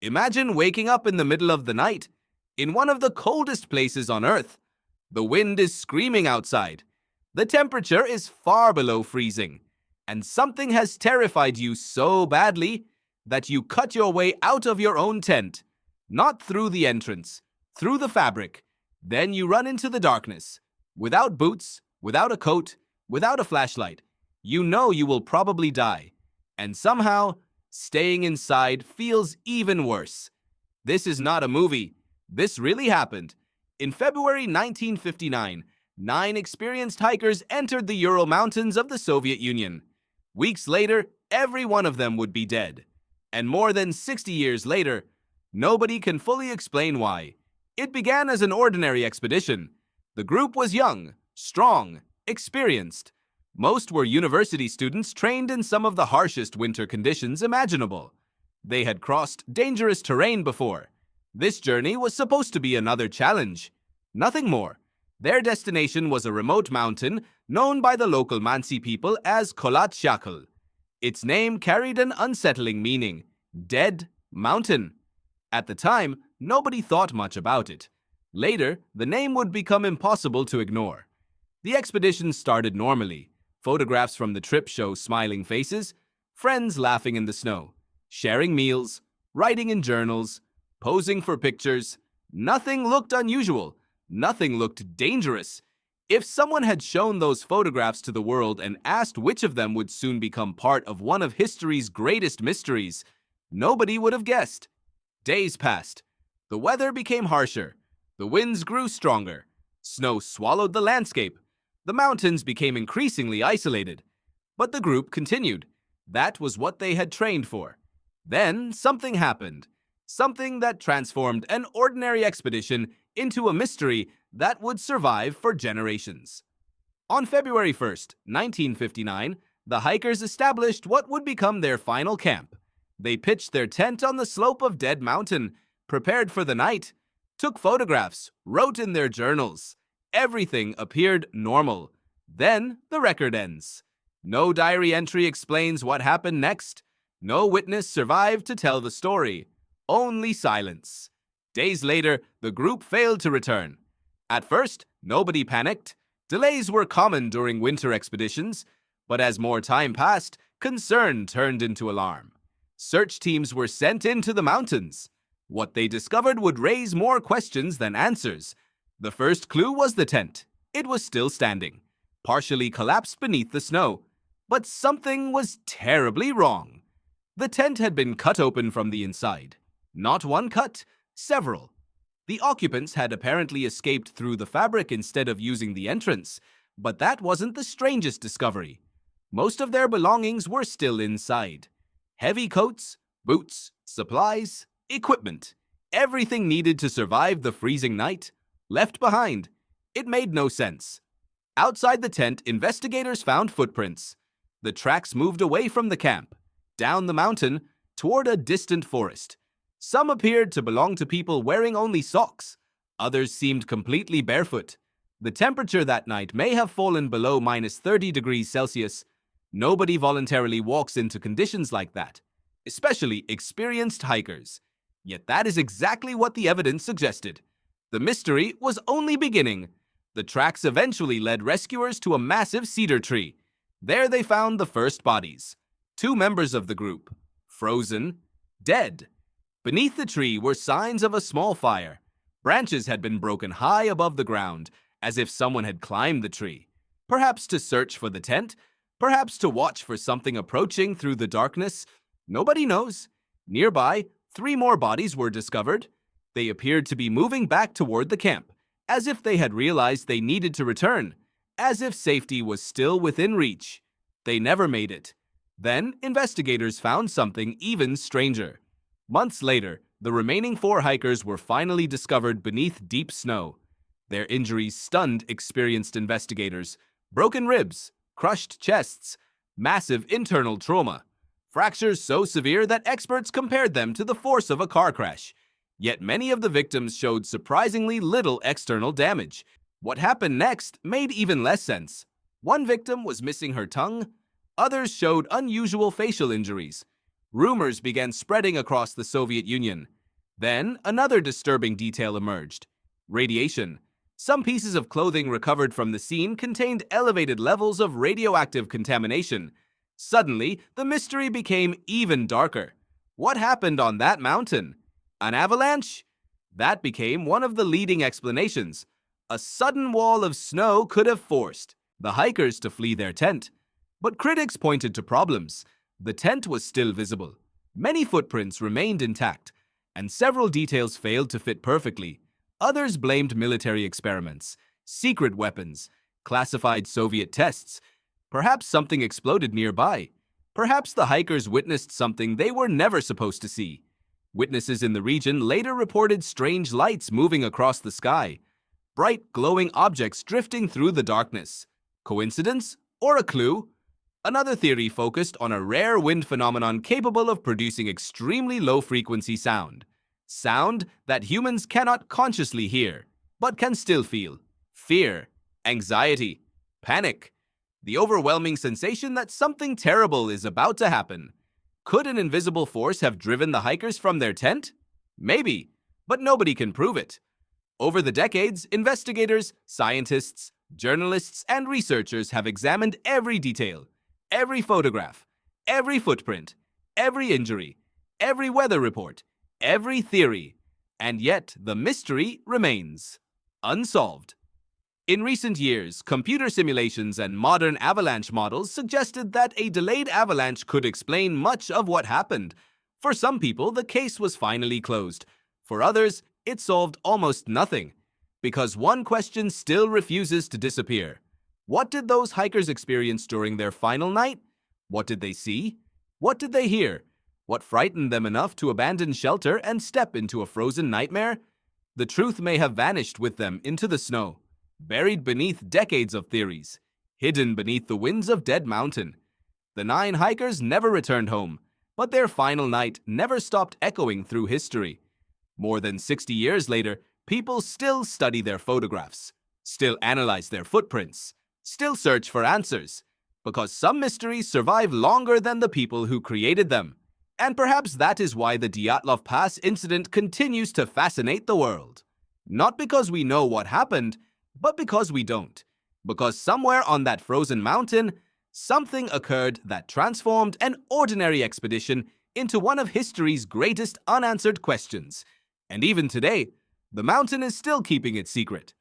Imagine waking up in the middle of the night, in one of the coldest places on Earth. The wind is screaming outside. The temperature is far below freezing, and something has terrified you so badly that you cut your way out of your own tent, not through the entrance, through the fabric. Then you run into the darkness, without boots, without a coat, without a flashlight. You know you will probably die, and somehow, staying inside feels even worse. This is not a movie. This really happened. In February 1959, 9 experienced hikers entered the Ural Mountains of the Soviet Union. Weeks later, every one of them would be dead. And more than 60 years later, nobody can fully explain why. It began as an ordinary expedition. The group was young, strong, experienced. Most were university students trained in some of the harshest winter conditions imaginable. They had crossed dangerous terrain before. This journey was supposed to be another challenge. Nothing more. Their destination was a remote mountain known by the local Mansi people as Kholat Shakal. Its name carried an unsettling meaning, Dead Mountain. At the time, nobody thought much about it. Later, the name would become impossible to ignore. The expedition started normally. Photographs from the trip show smiling faces, friends laughing in the snow, sharing meals, writing in journals, posing for pictures. Nothing looked unusual. Nothing looked dangerous. If someone had shown those photographs to the world and asked which of them would soon become part of one of history's greatest mysteries, nobody would have guessed. Days passed. The weather became harsher. The winds grew stronger. Snow swallowed the landscape. The mountains became increasingly isolated. But the group continued. That was what they had trained for. Then something happened. Something that transformed an ordinary expedition into a mystery that would survive for generations. On February 1st, 1959, the hikers established what would become their final camp. They pitched their tent on the slope of Dead Mountain, prepared for the night, took photographs, wrote in their journals. Everything appeared normal. Then the record ends. No diary entry explains what happened next. No witness survived to tell the story. Only silence. Days later, the group failed to return. At first, nobody panicked. Delays were common during winter expeditions, but as more time passed, concern turned into alarm. Search teams were sent into the mountains. What they discovered would raise more questions than answers. The first clue was the tent. It was still standing, partially collapsed beneath the snow. But something was terribly wrong. The tent had been cut open from the inside. Not one cut, several. The occupants had apparently escaped through the fabric instead of using the entrance, but that wasn't the strangest discovery. Most of their belongings were still inside. Heavy coats, boots, supplies, equipment, everything needed to survive the freezing night, left behind. It made no sense. Outside the tent, investigators found footprints. The tracks moved away from the camp, down the mountain, toward a distant forest. Some appeared to belong to people wearing only socks. Others seemed completely barefoot. The temperature that night may have fallen below -30 degrees Celsius. Nobody voluntarily walks into conditions like that, especially experienced hikers. Yet that is exactly what the evidence suggested. The mystery was only beginning. The tracks eventually led rescuers to a massive cedar tree. There they found the first bodies. 2 members of the group, frozen, dead. Beneath the tree were signs of a small fire. Branches had been broken high above the ground, as if someone had climbed the tree. Perhaps to search for the tent, perhaps to watch for something approaching through the darkness. Nobody knows. Nearby, 3 more bodies were discovered. They appeared to be moving back toward the camp, as if they had realized they needed to return, as if safety was still within reach. They never made it. Then, investigators found something even stranger. Months later, the remaining 4 hikers were finally discovered beneath deep snow. Their injuries stunned experienced investigators. Broken ribs, crushed chests, massive internal trauma. Fractures so severe that experts compared them to the force of a car crash. Yet many of the victims showed surprisingly little external damage. What happened next made even less sense. One victim was missing her tongue. Others showed unusual facial injuries. Rumors began spreading across the Soviet Union. Then, another disturbing detail emerged: radiation. Some pieces of clothing recovered from the scene contained elevated levels of radioactive contamination. Suddenly, the mystery became even darker. What happened on that mountain? An avalanche? That became one of the leading explanations. A sudden wall of snow could have forced the hikers to flee their tent. But critics pointed to problems. The tent was still visible. Many footprints remained intact, and several details failed to fit perfectly. Others blamed military experiments, secret weapons, classified Soviet tests. Perhaps something exploded nearby. Perhaps the hikers witnessed something they were never supposed to see. Witnesses in the region later reported strange lights moving across the sky, bright glowing objects drifting through the darkness. Coincidence or a clue? Another theory focused on a rare wind phenomenon capable of producing extremely low-frequency sound. Sound that humans cannot consciously hear, but can still feel. Fear, anxiety, panic. The overwhelming sensation that something terrible is about to happen. Could an invisible force have driven the hikers from their tent? Maybe, but nobody can prove it. Over the decades, investigators, scientists, journalists, and researchers have examined every detail, every photograph, every footprint, every injury, every weather report, every theory, and yet the mystery remains unsolved. In recent years, computer simulations and modern avalanche models suggested that a delayed avalanche could explain much of what happened. For some people, the case was finally closed. For others, it solved almost nothing, because one question still refuses to disappear. What did those hikers experience during their final night? What did they see? What did they hear? What frightened them enough to abandon shelter and step into a frozen nightmare? The truth may have vanished with them into the snow, buried beneath decades of theories, hidden beneath the winds of Dead Mountain. The 9 hikers never returned home, but their final night never stopped echoing through history. More than 60 years later, people still study their photographs, still analyze their footprints, still search for answers, because some mysteries survive longer than the people who created them. And perhaps that is why the Dyatlov Pass incident continues to fascinate the world. Not because we know what happened, but because we don't. Because somewhere on that frozen mountain, something occurred that transformed an ordinary expedition into one of history's greatest unanswered questions. And even today, the mountain is still keeping it secret.